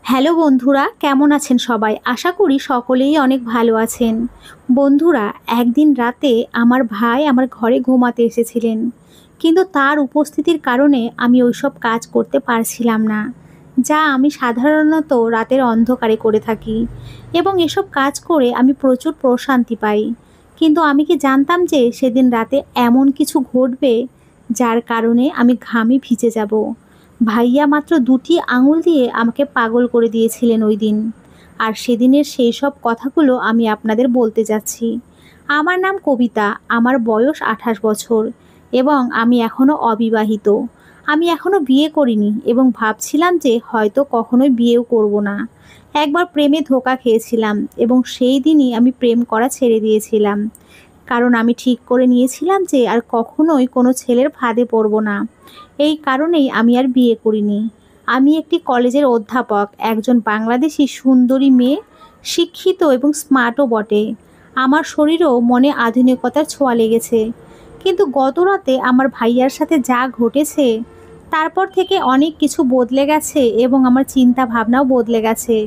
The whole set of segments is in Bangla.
হ্যালো বন্ধুরা, কেমন আছেন সবাই? আশা করি সকলেই অনেক ভালো আছেন। বন্ধুরা, একদিন রাতে আমার ভাই আমার ঘরে ঘুমাতে এসেছিলেন, কিন্তু তার উপস্থিতির কারণে আমি ওইসব কাজ করতে পারছিলাম না, যা আমি সাধারণত রাতের অন্ধকারে করে থাকি। এবং এসব কাজ করে আমি প্রচুর প্রশান্তি পাই। কিন্তু আমি কি জানতাম যে সেদিন রাতে এমন কিছু ঘটবে যার কারণে আমি ঘামে ভিজে যাব। ভাইয়া মাত্র দুটি আঙুল দিয়ে আমাকে পাগল করে দিয়েছিলেন ওই দিন। আর সেদিনের সেই সব কথাগুলো আমি আপনাদের বলতে যাচ্ছি। আমার নাম কবিতা, আমার বয়স 28 বছর এবং আমি এখনও অবিবাহিত। আমি এখনও বিয়ে করিনি এবং ভাবছিলাম যে হয়তো কখনোই বিয়েও করব না। একবার প্রেমে ধোঁকা খেয়েছিলাম এবং সেই দিনই আমি প্রেম করা ছেড়ে দিয়েছিলাম, কারণ আমি ঠিক করে নিয়েছিলাম যে আর কখনোই কোনো ছেলের ফাঁদে পড়ব না। এই কারণেই আমি আর বিয়ে করিনি। আমি একটি কলেজের অধ্যাপক, একজন বাংলাদেশি সুন্দরী মেয়ে, শিক্ষিত এবং স্মার্টও বটে। আমার শরীরও মনে আধুনিকতার ছোঁয়া লেগেছে। কিন্তু গত রাতে আমার ভাইয়ার সাথে যা ঘটেছে, তারপর থেকে অনেক কিছু বদলে গেছে এবং আমার চিন্তা ভাবনাও বদলে গেছে।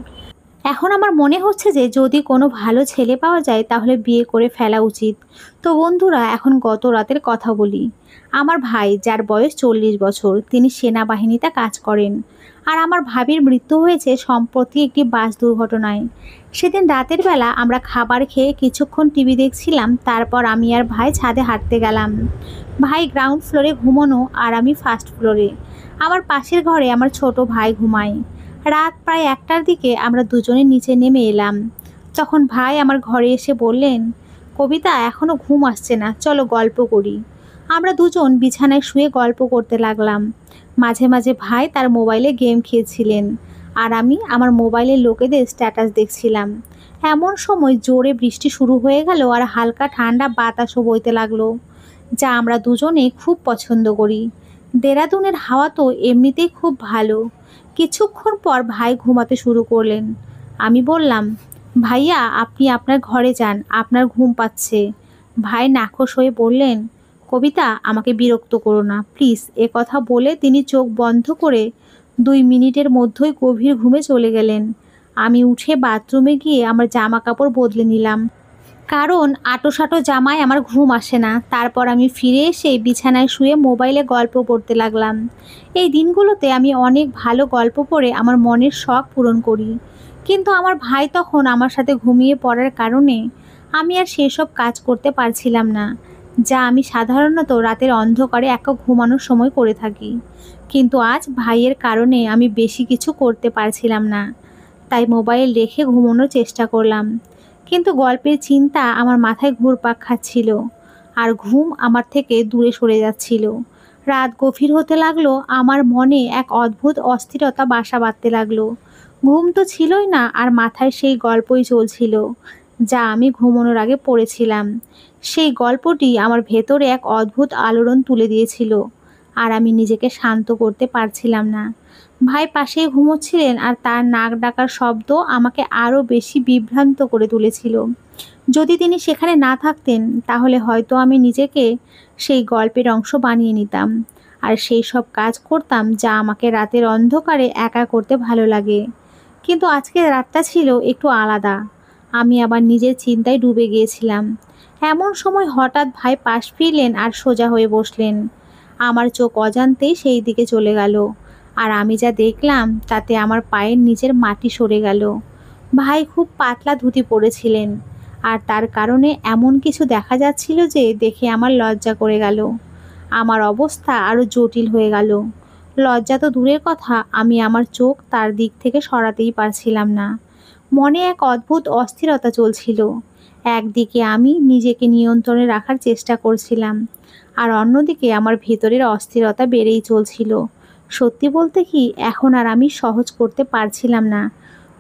এখন আমার মনে হচ্ছে যে যদি কোনো ভালো ছেলে পাওয়া যায় তাহলে বিয়ে করে ফেলা উচিত। তো বন্ধুরা, এখন গত রাতের কথা বলি। আমার ভাই, যার বয়স 40 বছর, তিনি সেনাবাহিনীতে কাজ করেন। আর আমার ভাবির মৃত্যু হয়েছে সম্প্রতি একটি বাস দুর্ঘটনায়। সেদিন রাতের বেলা আমরা খাবার খেয়ে কিছুক্ষণ টিভি দেখছিলাম, তারপর আমি আর ভাই ছাদে হাঁটতে গেলাম। ভাই গ্রাউন্ড ফ্লোরে ঘুমানো আর আমি ফার্স্ট ফ্লোরে। আমার পাশের ঘরে আমার ছোট ভাই ঘুমায়। রাত প্রায় 1টার দিকে আমরা দুজনে নিচে নেমে এলাম। তখন ভাই আমার ঘরে এসে বললেন, কবিতা, এখনো ঘুম আসছে না, চলো গল্প করি। আমরা দুজন বিছানায় শুয়ে গল্প করতে লাগলাম। মাঝে মাঝে ভাই তার মোবাইলে গেম খেলছিলেন আর আমি আমার মোবাইলের লোকেদের স্ট্যাটাস দেখছিলাম। এমন সময় জোরে বৃষ্টি শুরু হয়ে গেল আর হালকা ঠান্ডা বাতাসও বইতে লাগলো, যা আমরা দুজনে খুব পছন্দ করি। দেরাদুনের হাওয়া তো এমনিতেই খুব ভালো। কিছুক্ষণ পর ভাই ঘুমাতে শুরু করলেন। আমি বললাম, ভাইয়া, আপনি আপনার ঘরে যান, আপনার ঘুম পাচ্ছে। ভাই নাখোশ হয়ে বললেন, কবিতা, আমাকে বিরক্ত করো না প্লিজ। এ কথা বলে তিনি চোখ বন্ধ করে 2 মিনিটের মধ্যেই গভীর ঘুমে চলে গেলেন। আমি উঠে বাথরুমে গিয়ে আমার জামা কাপড় বদলে নিলাম, কারণ আঁটোসাঁটো জামায় আমার ঘুম আসে না। তারপর আমি ফিরে এসে বিছানায় শুয়ে মোবাইলে গল্প পড়তে লাগলাম। এই দিনগুলোতে আমি অনেক ভালো গল্প পড়ে আমার মনের শখ পূরণ করি। কিন্তু আমার ভাই তখন আমার সাথে ঘুমিয়ে পড়ার কারণে আমি আর সেসব কাজ করতে পারছিলাম না, যা আমি সাধারণত রাতের অন্ধকারে একা ঘুমানোর সময় করে থাকি। কিন্তু আজ ভাইয়ের কারণে আমি বেশি কিছু করতে পারছিলাম না, তাই মোবাইল রেখে ঘুমানোর চেষ্টা করলাম। কিন্তু গল্পের চিন্তা আমার মাথায় ঘুরপাক খাচ্ছিল আর ঘুম আমার থেকে দূরে সরে যাচ্ছিল। রাত গভীর হতে লাগলো, আমার মনে এক অদ্ভুত অস্থিরতা বাসা বাঁধতে লাগলো। ঘুম তো ছিলই না আর মাথায় সেই গল্পই চলছিল, যা আমি ঘুমানোর আগে পড়েছিলাম। সেই গল্পটি আমার ভেতরে এক অদ্ভুত আলোড়ন তুলে দিয়েছিল আর আমি নিজেকে শান্ত করতে পারছিলাম না। ভাই পাশেই ঘুমোচ্ছিলেন আর তার নাক ডাকার শব্দ আমাকে আরও বেশি বিভ্রান্ত করে তুলেছিল। যদি তিনি সেখানে না থাকতেন তাহলে হয়তো আমি নিজেকে সেই গল্পের অংশ বানিয়ে নিতাম আর সেই সব কাজ করতাম যা আমাকে রাতের অন্ধকারে একা করতে ভালো লাগে। কিন্তু আজকের রাতটা ছিল একটু আলাদা। আমি আবার নিজের চিন্তায় ডুবে গিয়েছিলাম। এমন সময় হঠাৎ ভাই পাশ ফিরলেন আর সোজা হয়ে বসলেন। আমার চোখ অজান্তেই সেই দিকে চলে গেল আর আমি যা দেখলাম তাতে আমার পায়ের নিচের মাটি সরে গেল। ভাই খুব পাতলা ধুতি পরেছিলেন আর তার কারণে এমন কিছু দেখা যাচ্ছিল যে দেখে আমার লজ্জা করে গেল। আমার অবস্থা আরও জটিল হয়ে গেল। লজ্জা তো দূরের কথা, আমি আমার চোখ তার দিক থেকে সরাতেই পারছিলাম না। মনে এক অদ্ভুত অস্থিরতা চলছিল। একদিকে আমি নিজেকে নিয়ন্ত্রণে রাখার চেষ্টা করছিলাম আর অন্যদিকে আমার ভেতরের অস্থিরতা বেড়েই চলছিল। সত্যি বলতে কি, এখন আর আমি সহজ করতে পারছিলাম না।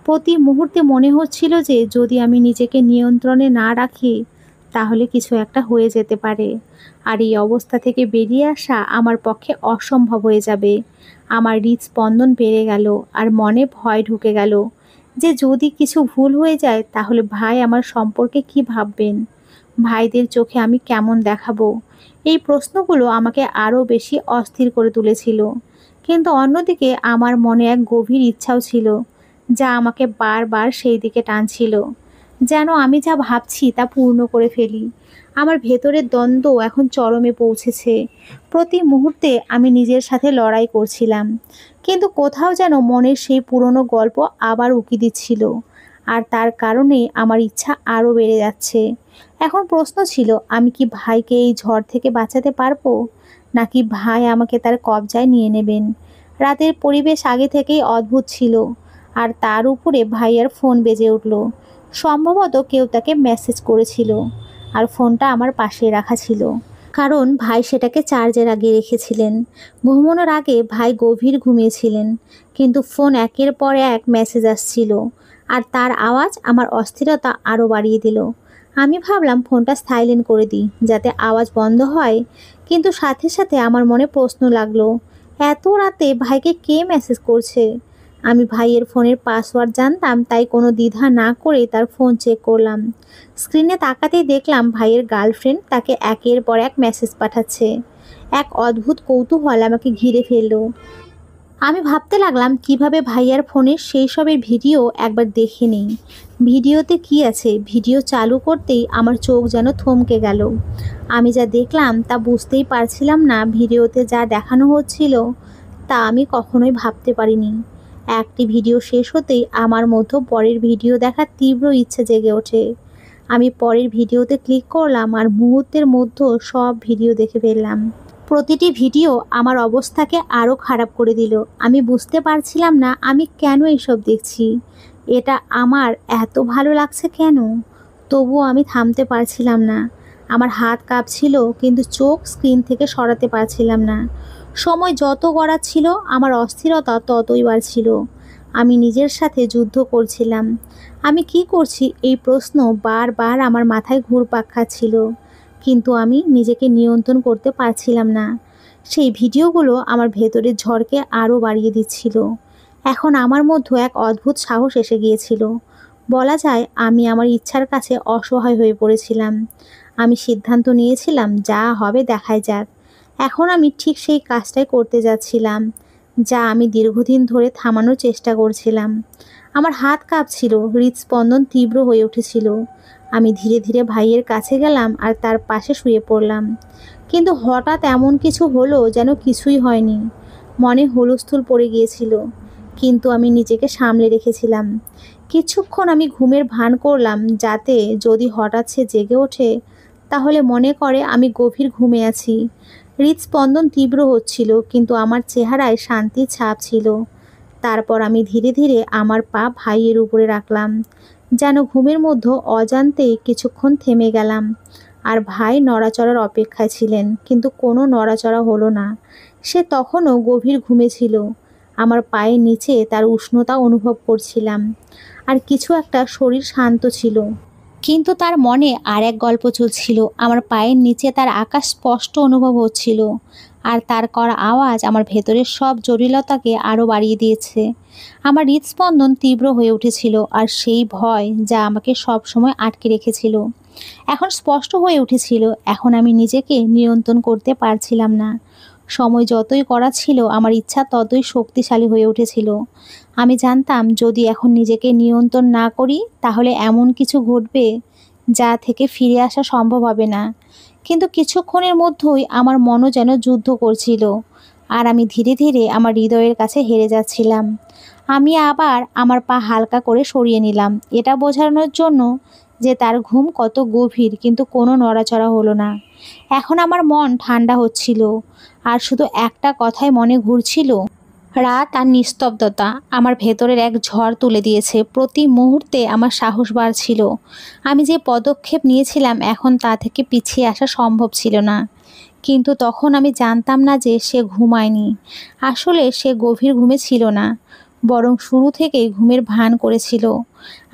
প্রতি মুহূর্তে মনে হচ্ছিল যে যদি আমি নিজেকে নিয়ন্ত্রণে না রাখি তাহলে কিছু একটা হয়ে যেতে পারে আর এই অবস্থা থেকে বেরিয়ে আসা আমার পক্ষে অসম্ভব হয়ে যাবে। আমার হৃদস্পন্দন বেড়ে গেল আর মনে ভয় ঢুকে গেল যে যদি কিছু ভুল হয়ে যায় তাহলে ভাই আমার সম্পর্কে কি ভাববেন, ভাইদের চোখে আমি কেমন দেখাবো। এই প্রশ্নগুলো আমাকে আরও বেশি অস্থির করে তুলেছিল। কিন্তু অন্যদিকে আমার মনে এক গভীর ইচ্ছাও ছিল যা আমাকে বারবার সেই দিকে টানছিল, যেন আমি যা ভাবছি তা পূর্ণ করে ফেলি। আমার ভেতরের দ্বন্দ্ব এখন চরমে পৌঁছেছে। প্রতি মুহূর্তে আমি নিজের সাথে লড়াই করছিলাম, কিন্তু কোথাও যেন মনের সেই পুরনো গল্প আবার উকি দিচ্ছিল। আর তার কারণে আমার ইচ্ছা আরও বেড়ে যাচ্ছে। এখন প্রশ্ন ছিল, আমি কি ভাইকে এই ঝড় থেকে বাঁচাতে পারবো, নাকি ভাই আমাকে তার কবজায় নিয়ে নেবেন? রাতের পরিবেশ আগে থেকেই অদ্ভুত ছিল, আর তার উপরে ভাইয়ার ফোন বেজে উঠল। সম্ভবত কেউ তাকে মেসেজ করেছিল, আর ফোনটা আমার পাশে রাখা ছিল, কারণ ভাই সেটাকে চার্জে লাগিয়ে রেখেছিলেন। ঘুমানোর আগে ভাই গভীর ঘুমিয়েছিলেন, কিন্তু ফোন একের পর এক মেসেজ আসছিল, আর তার আওয়াজ আমার অস্থিরতা আরও বাড়িয়ে দিল। আমি ভাবলাম ফোনটা সাইলেন্ট করে দিই যাতে আওয়াজ বন্ধ হয়, কিন্তু সাথে সাথে আমার মনে প্রশ্ন লাগলো, এত রাতে ভাইকে কে মেসেজ করছে? আমি ভাইয়ের ফোনের পাসওয়ার্ড জানতাম, তাই কোনো দ্বিধা না করে তার ফোন চেক করলাম। স্ক্রিনে তাকাতেই দেখলাম ভাইয়ের গার্লফ্রেন্ড তাকে একের পর এক মেসেজ পাঠাচ্ছে। এক অদ্ভুত কৌতূহল আমাকে ঘিরে ফেললো। আমি ভাবতে লাগলাম কিভাবে ভাইয়ার ফোনের সেই সবের ভিডিও একবার দেখে নিই। ভিডিওতে কি আছে? ভিডিও চালু করতেই আমার চোখ যেন থমকে গেল। আমি যা দেখলাম তা বুঝতেই পারছিলাম না। ভিডিওতে যা দেখানো হচ্ছিল তা আমি কখনোই ভাবতে পারিনি। একটি ভিডিও শেষ হতেই আমার মধ্যে পরের ভিডিও দেখার তীব্র ইচ্ছে জেগে ওঠে। আমি পরের ভিডিওতে ক্লিক করলাম, আর মুহূর্তের মধ্যে সব ভিডিও দেখে ফেললাম। প্রতিটি ভিডিও আমার অবস্থাকে আরও খারাপ করে দিল। আমি বুঝতে পারছিলাম না আমি কেন এসব দেখছি, এটা আমার এত ভালো লাগছে কেন। তবুও আমি থামতে পারছিলাম না। আমার হাত কাঁপছিল, কিন্তু চোখ স্ক্রিন থেকে সরাতে পারছিলাম না। সময় যত গড়াচ্ছিল আমার অস্থিরতা ততই বাড়ছিল। আমি নিজের সাথে যুদ্ধ করছিলাম। আমি কি করছি এই প্রশ্ন বারবার আমার মাথায় ঘুরপাক খাচ্ছিল, কিন্তু আমি নিজেকে নিয়ন্ত্রণ করতে পারছিলাম না। সেই ভিডিওগুলো আমার ভেতরের ঝড়কে আরও বাড়িয়ে দিচ্ছিল। এখন আমার মধ্যে এক অদ্ভুত সাহস এসে গিয়েছিল। বলা যায় আমি আমার ইচ্ছার কাছে অসহায় হয়ে পড়েছিলাম। আমি সিদ্ধান্ত নিয়েছিলাম, যা হবে দেখাই যাক। এখন আমি ঠিক সেই কাজটাই করতে যাচ্ছিলাম, যা আমি দীর্ঘদিন ধরে থামানোর চেষ্টা করছিলাম। আমার হাত কাঁপছিল, হৃদস্পন্দন তীব্র হয়ে উঠেছিল। আমি ধীরে ধীরে ভাইয়ের কাছে গেলাম আর তার পাশে শুয়ে পড়লাম। কিন্তু হঠাৎ এমন কিছু হলো যেন কিছুই হয়নি। মনে হুলস্থুল পড়ে গিয়েছিল, কিন্তু আমি নিজেকে সামলে রেখেছিলাম। কিছুক্ষণ আমি ঘুমের ভান করলাম, যাতে যদি হঠাৎ সে জেগে ওঠে তাহলে মনে করে আমি গভীর ঘুমে আছি। হৃদস্পন্দন তীব্র হচ্ছিল, কিন্তু আমার চেহারায় শান্তির ছাপ ছিল। তারপর আমি ধীরে ধীরে আমার পা ভাইয়ের উপরে রাখলাম, যেন ঘুমের মধ্যে অজান্তেই কিছুক্ষণ থেমে গেলাম। আর ভাই নড়াচড়ার অপেক্ষায় ছিলেন, কিন্তু কোনো নড়াচড়া হলো না। সে তখনও গভীর ঘুমে ছিল। আমার পায়ের নিচে তার উষ্ণতা অনুভব করছিলাম, আর কিছু একটা শরীর শান্ত ছিল। কিন্তু তার মনে আর এক গল্প চলছিল। আমার পায়ের নিচে তার আকাশ স্পষ্ট অনুভব হচ্ছিল, আর তার করা আওয়াজ আমার ভেতরের সব জটিলতাকে আরও বাড়িয়ে দিয়েছে। আমার হৃদস্পন্দন তীব্র হয়ে উঠেছিল, আর সেই ভয় যা আমাকে সব সময় আটকে রেখেছিল এখন স্পষ্ট হয়ে উঠেছিল। এখন আমি নিজেকে নিয়ন্ত্রণ করতে পারছিলাম না। সময় যতই কড়া ছিল, আমার ইচ্ছা ততই শক্তিশালী হয়ে উঠেছিল। আমি জানতাম, যদি এখন নিজেকে নিয়ন্ত্রণ না করি তাহলে এমন কিছু ঘটবে যা থেকে ফিরে আসা সম্ভব হবে না। কিন্তু কিছুক্ষণের মধ্যেই আমার মনও যেন যুদ্ধ করছিল, আর আমি ধীরে ধীরে আমার হৃদয়ের কাছে হেরে যাচ্ছিলাম। আমি আবার আমার পা হালকা করে সরিয়ে নিলাম, এটা বোঝানোর জন্য যে তার ঘুম কত গভীর, কিন্তু কোনো নড়াচড়া হলো না। এখন আমার মন ঠান্ডা হচ্ছিল, আর শুধু একটা কথাই মনে ঘুরছিল, রাত আর নিস্তব্ধতা আমার ভেতরের এক ঝড় তুলে দিয়েছে। প্রতি মুহূর্তে আমার সাহস বাড়ছিল। আমি যে পদক্ষেপ নিয়েছিলাম এখন তা থেকে পিছিয়ে আসা সম্ভব ছিল না। কিন্তু তখন আমি জানতাম না যে সে ঘুমায়নি। আসলে সে গভীর ঘুমে ছিল না, বরং শুরু থেকেই ঘুমের ভান করেছিল।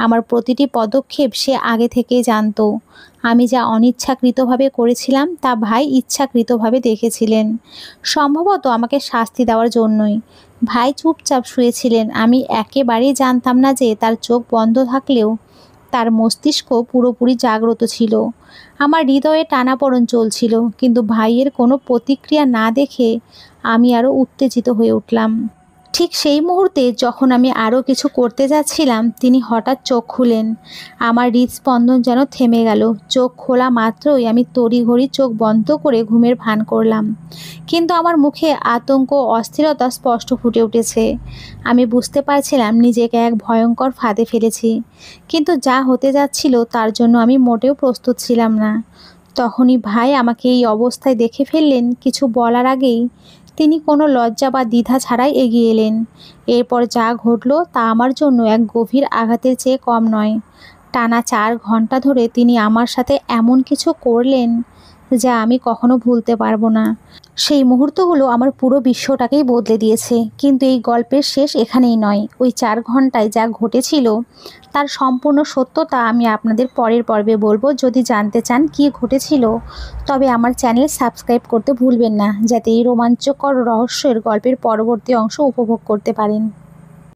আমার প্রতিটি পদক্ষেপ সে আগে থেকেই জানতো। আমি যা অনিচ্ছাকৃতভাবে করেছিলাম তা ভাই ইচ্ছাকৃতভাবে দেখেছিলেন, সম্ভবত আমাকে শাস্তি দেওয়ার জন্যই। ভাই চুপচাপ শুয়েছিলেন। আমি একেবারেই জানতাম না যে তার চোখ বন্ধ থাকলেও তার মস্তিষ্ক পুরোপুরি জাগ্রত ছিল। আমার হৃদয়ে টানাপোড়েন চলছিল, কিন্তু ভাইয়ের কোনো প্রতিক্রিয়া না দেখে আমি আরও উত্তেজিত হয়ে উঠলাম। ঠিক সেই মুহূর্তে যখন আমি আরও কিছু করতে যাচ্ছিলাম, তিনি হঠাৎ চোখ খুলেন। আমার হৃদস্পন্দন যেন থেমে গেল। চোখ খোলা মাত্রই আমি তড়িঘড়ি চোখ বন্ধ করে ঘুমের ভান করলাম, কিন্তু আমার মুখে আতঙ্ক ও অস্থিরতা স্পষ্ট ফুটে উঠেছে। আমি বুঝতে পারছিলাম নিজেকে এক ভয়ঙ্কর ফাঁদে ফেলেছি, কিন্তু যা হতে যাচ্ছিল তার জন্য আমি মোটেও প্রস্তুত ছিলাম না। তখনই ভাই আমাকে এই অবস্থায় দেখে ফেললেন। কিছু বলার আগেই তিনি কোনো লজ্জা বা দ্বিধা ছাড়াই এগিয়ে এলেন। এরপর যা ঘটল তা আমার জন্য এক গভীর আঘাতের চেয়ে কম নয়। টানা 4 ঘন্টা ধরে তিনি আমার সাথে এমন কিছু করলেন যা আমি কখনো ভুলতে পারবো না। সেই মুহূর্তগুলো আমার পুরো বিশ্বটাকেই বদলে দিয়েছে। কিন্তু এই গল্পের শেষ এখানেই নয়। ওই 4 ঘন্টায় যা ঘটেছিল তার সম্পূর্ণ সত্যতা আমি আপনাদের পরের পর্বে বলবো। যদি জানতে চান কী ঘটেছিল, তবে আমার চ্যানেল সাবস্ক্রাইব করতে ভুলবেন না, যাতে এই রোমাঞ্চকর রহস্যের গল্পের পরবর্তী অংশ উপভোগ করতে পারেন।